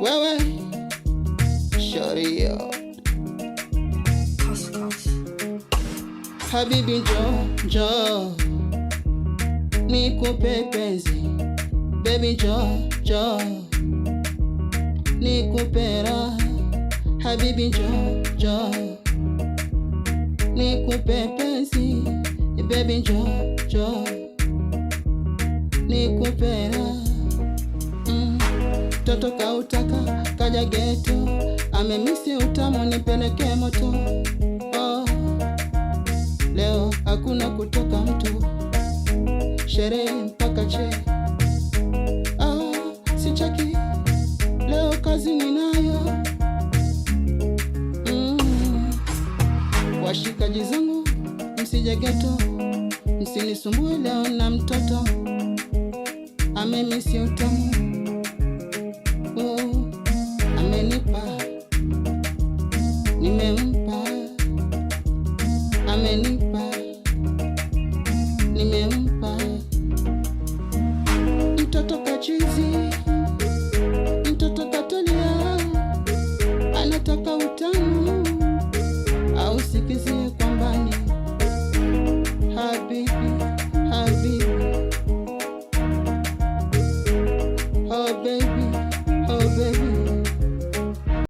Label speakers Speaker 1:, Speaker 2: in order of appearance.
Speaker 1: wewe sharia. Habibi njoo nikupe penzi, baby njoo nikupe raha. Habibi njoo nikupe penzi, baby njoo nikupe raha. Toto kautaka kaja geto, amemisi utamu nipeleke moto. Leo hakuna kutoka mtu, sherehe mpaka che. Sichaki leo kazi ninayo. Washikaji zangu msije geto, msinisumbue leo na mtoto amemisi utamu.